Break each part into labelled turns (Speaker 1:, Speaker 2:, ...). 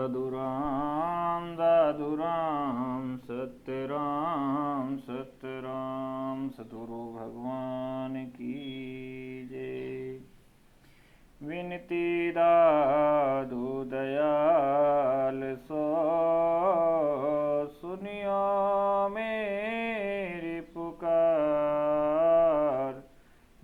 Speaker 1: साधु राम सत्य राम सतगुरु भगवान की जय। विनती दादु दयाल सो सुनियो मेरी पुकार,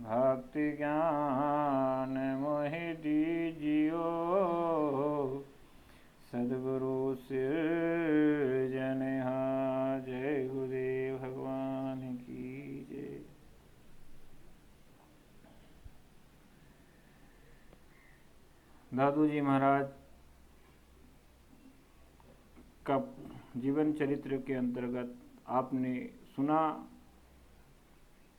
Speaker 1: भक्ति ज्ञान मोहि दीजियो, सद्गुरु सिरजनहा। जय गुरुदेव भगवान की जय। दादू जी महाराज का जीवन चरित्र के अंतर्गत आपने सुना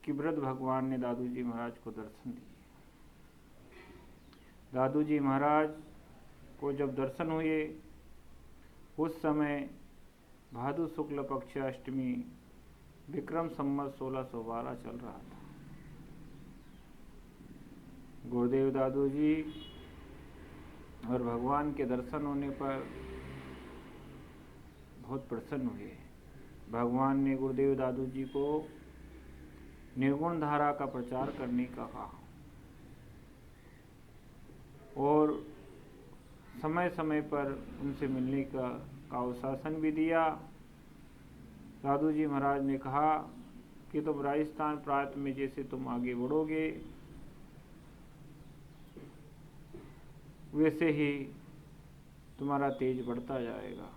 Speaker 1: कि वृद्ध भगवान ने दादू जी महाराज को दर्शन दिए। दादू जी महाराज को जब दर्शन हुए उस समय भादु शुक्ल पक्ष अष्टमी विक्रम संवत 1612 चल रहा था। गुरुदेव दादू जी और भगवान के दर्शन होने पर बहुत प्रसन्न हुए। भगवान ने गुरुदेव दादू जी को निर्गुण धारा का प्रचार करने का कहा और समय समय पर उनसे मिलने का आश्वासन भी दिया। दादू जी महाराज ने कहा कि तुम राजस्थान प्रांत में जैसे तुम आगे बढ़ोगे वैसे ही तुम्हारा तेज बढ़ता जाएगा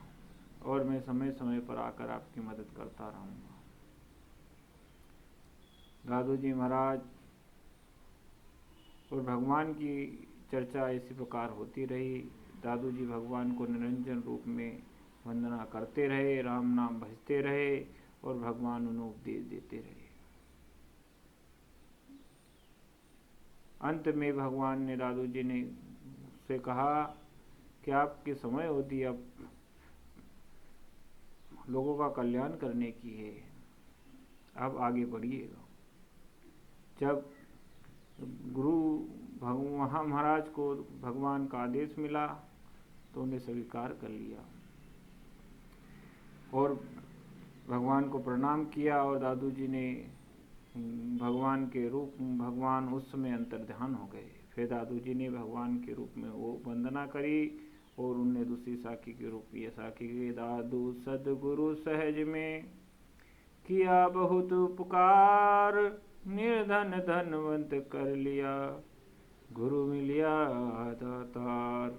Speaker 1: और मैं समय समय पर आकर आपकी मदद करता रहूँगा। दादू जी महाराज और भगवान की चर्चा इसी प्रकार होती रही। दादू जी भगवान को निरंजन रूप में वंदना करते रहे, राम नाम भजते रहे और भगवान उन्हें उपदेश देते रहे। अंत में भगवान ने दादू जी ने से कहा कि आपकी समय होती अब लोगों का कल्याण करने की है, अब आगे बढ़िएगा। जब गुरु महाराज को भगवान का आदेश मिला तो उन्हें स्वीकार कर लिया और भगवान को प्रणाम किया और दादू जी ने भगवान उस समय अंतर्ध्यान हो गए। फिर दादू जी ने भगवान के रूप में वो वंदना करी और उनने दूसरी साखी के रूप ये साखी के दादू सदगुरु सहज में किया बहुत उपकार, निर्धन धनवंत कर लिया, गुरु मिलिया दातार।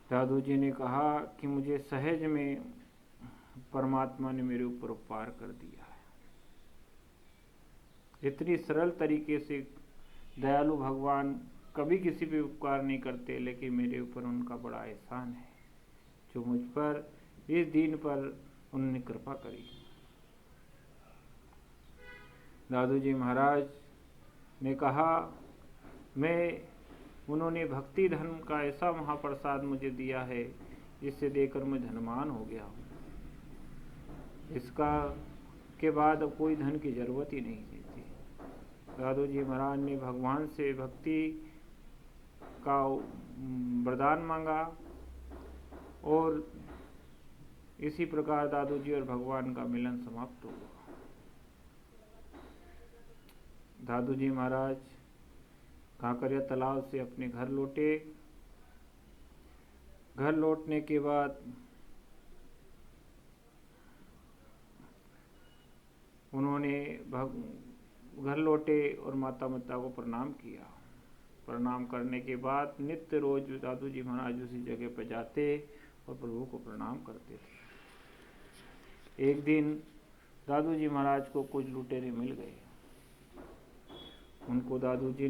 Speaker 1: दादू जी ने कहा कि मुझे सहज में परमात्मा ने मेरे ऊपर उपकार कर दिया है। इतनी सरल तरीके से दयालु भगवान कभी किसी पे उपकार नहीं करते, लेकिन मेरे ऊपर उनका बड़ा एहसान है जो मुझ पर इस दिन पर उन्होंने कृपा करी। दादू जी महाराज ने कहा उन्होंने भक्ति धर्म का ऐसा महाप्रसाद मुझे दिया है जिससे देकर मैं धनवान हो गया हूँ। इसका के बाद अब कोई धन की जरूरत ही नहीं थी। दादू जी महाराज ने भगवान से भक्ति का वरदान मांगा और इसी प्रकार दादू जी और भगवान का मिलन समाप्त हुआ। दादू जी महाराज कांकरिया तालाब से अपने घर लौटे। घर लौटने के बाद उन्होंने घर लौटे और माता को प्रणाम किया। प्रणाम करने के बाद नित्य रोज दादू जी महाराज उसी जगह पर जाते और प्रभु को प्रणाम करते थे। एक दिन दादू जी महाराज को कुछ लुटेरे मिल गए। उनको दादू जी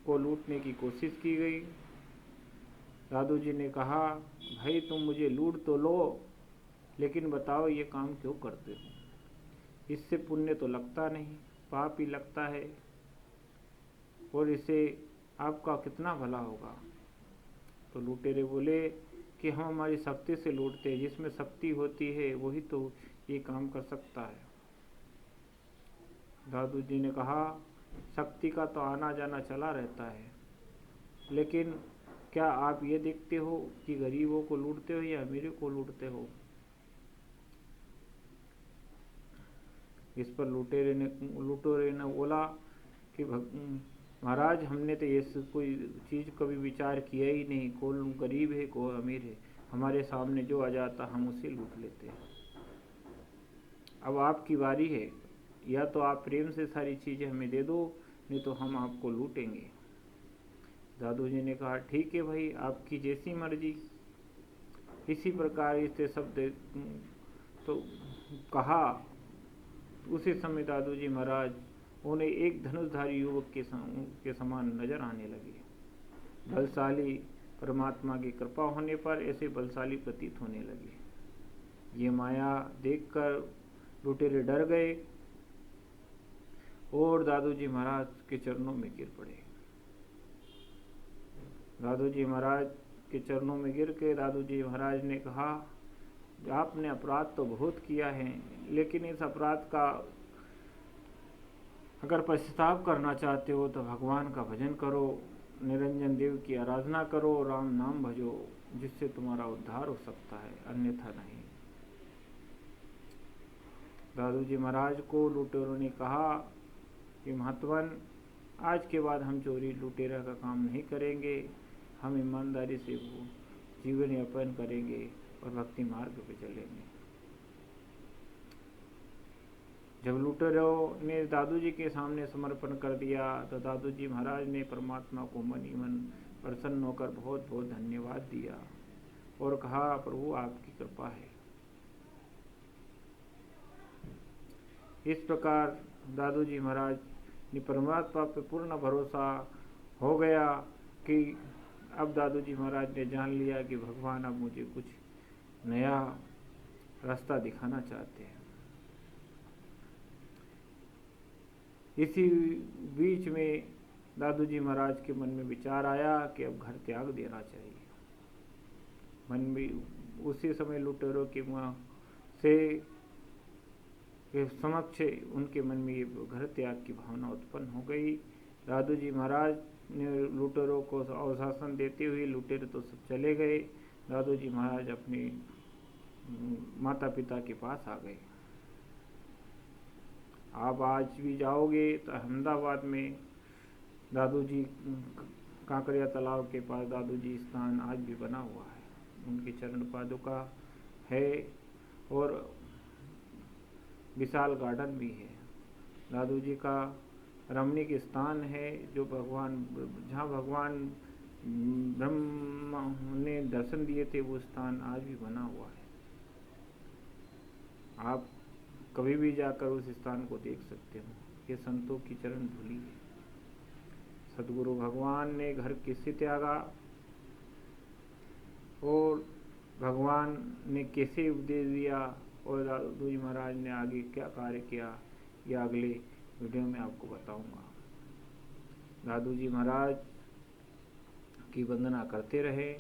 Speaker 1: को लूटने की कोशिश की गई। दादू जी ने कहा, भाई तुम मुझे लूट तो लो, लेकिन बताओ ये काम क्यों करते हो? इससे पुण्य तो लगता नहीं, पाप ही लगता है और इसे आपका कितना भला होगा। तो लुटेरे बोले कि हम हमारी शक्ति से लूटते हैं, जिसमें शक्ति होती है वही तो ये काम कर सकता है। दादू जी ने कहा, शक्ति का तो आना जाना चला रहता है, लेकिन क्या आप ये देखते हो कि गरीबों को लूटते हो या अमीरों को लूटते हो? इस पर लुटेरे ने बोला कि महाराज, हमने तो ये कोई चीज़ कभी विचार किया ही नहीं, कौन गरीब है कौन अमीर है, हमारे सामने जो आ जाता हम उसे लूट लेते हैं। अब आपकी बारी है, या तो आप प्रेम से सारी चीज़ें हमें दे दो, नहीं तो हम आपको लूटेंगे। दादू जी ने कहा ठीक है भाई, आपकी जैसी मर्जी। इसी प्रकार इससे शब्द तो कहा। उसी समय दादू जी महाराज उन्हें एक धनुषधारी युवक के समान नजर आने लगे। बलशाली, परमात्मा की कृपा होने पर ऐसे बलशाली प्रतीत होने लगे। ये माया देखकर लुटेरे डर गए और दादू जी महाराज के चरणों में गिर पड़े। दादू जी महाराज के चरणों में गिर के दादू जी महाराज ने कहा, आपने अपराध तो बहुत किया है, लेकिन इस अपराध का अगर पश्चाताप करना चाहते हो तो भगवान का भजन करो, निरंजन देव की आराधना करो, राम नाम भजो, जिससे तुम्हारा उद्धार हो सकता है, अन्यथा नहीं। दादू जी महाराज को लुटेरों ने कहा कि महात्मन, आज के बाद हम चोरी लुटेरा का काम नहीं करेंगे, हम ईमानदारी से जीवन यापन करेंगे और भक्ति मार्ग पे चलेंगे। जब लुटेरों ने दादू जी के सामने समर्पण कर दिया तो दादू जी महाराज ने परमात्मा को मन ही मन प्रसन्न होकर बहुत बहुत धन्यवाद दिया और कहा, प्रभु आपकी कृपा है। इस प्रकार दादू जी महाराज ने परमात्मा पर पूर्ण भरोसा हो गया कि अब दादू जी महाराज ने जान लिया कि भगवान अब मुझे कुछ नया रास्ता दिखाना चाहते हैं। इसी बीच में दादू जी महाराज के मन में विचार आया कि अब घर त्याग देना चाहिए। मन में उसी समय लुटेरों के मुँह से के समक्ष उनके मन में ये घर त्याग की भावना उत्पन्न हो गई। दादू जी महाराज ने लुटेरों को अवशासन देते हुए, लुटेरे तो सब चले गए, दादू जी महाराज अपने माता पिता के पास आ गए। आप आज भी जाओगे तो अहमदाबाद में दादू जी कांकरिया तालाब के पास दादू जी स्थान आज भी बना हुआ है, उनकी चरण पादुका है और विशाल गार्डन भी है। दादू जी का रमणीक स्थान है जो जहाँ भगवान ब्रह्मा ने दर्शन दिए थे, वो स्थान आज भी बना हुआ है। आप कभी भी जाकर उस स्थान को देख सकते हो। ये संतों की चरण धूलि है। सदगुरु भगवान ने घर किससे त्यागा और भगवान ने कैसे उपदेश दिया और दादू जी महाराज ने आगे क्या कार्य किया, ये अगले वीडियो में आपको बताऊंगा। दादू जी महाराज की वंदना करते रहे,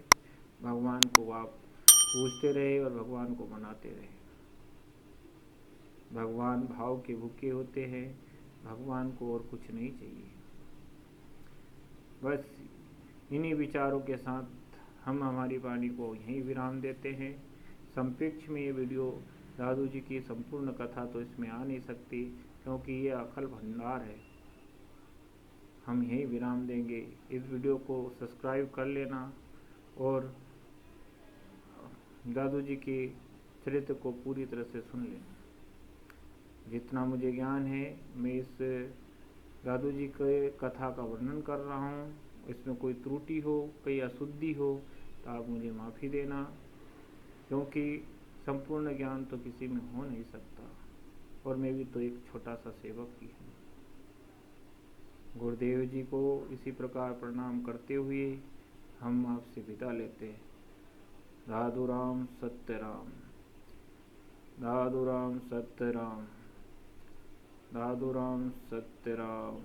Speaker 1: भगवान को आप पूजते रहे और भगवान को मनाते रहे। भगवान भाव के भूखे होते हैं, भगवान को और कुछ नहीं चाहिए। बस इन्हीं विचारों के साथ हम हमारी वाणी को यहीं विराम देते हैं। संपेक्ष में ये वीडियो दादू जी की संपूर्ण कथा तो इसमें आ नहीं सकती, क्योंकि ये अखल भंडार है। हम यहीं विराम देंगे। इस वीडियो को सब्सक्राइब कर लेना और दादू जी के चरित्र को पूरी तरह से सुन लेना। जितना मुझे ज्ञान है, मैं इस दादू जी के कथा का वर्णन कर रहा हूँ। इसमें कोई त्रुटि हो, कोई अशुद्धि हो तो आप मुझे माफ़ी देना, क्योंकि संपूर्ण ज्ञान तो किसी में हो नहीं सकता और मैं भी तो एक छोटा सा सेवक ही हूँ। गुरुदेव जी को इसी प्रकार प्रणाम करते हुए हम आपसे विदा लेते हैं। दादू राम सत्य राम, दादू राम सत्य राम, दादू राम सत्य राम।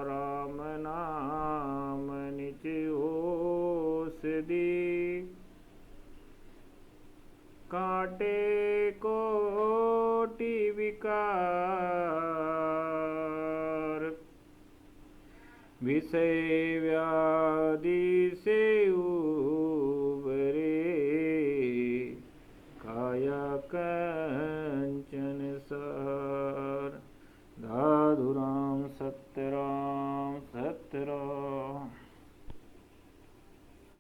Speaker 1: राम नाम निज औषधि, काटे कोटि विकार, विष विषय व्याधि से उबरे, काया कंचन सार। साधु राम सत्य राम सत्य राम।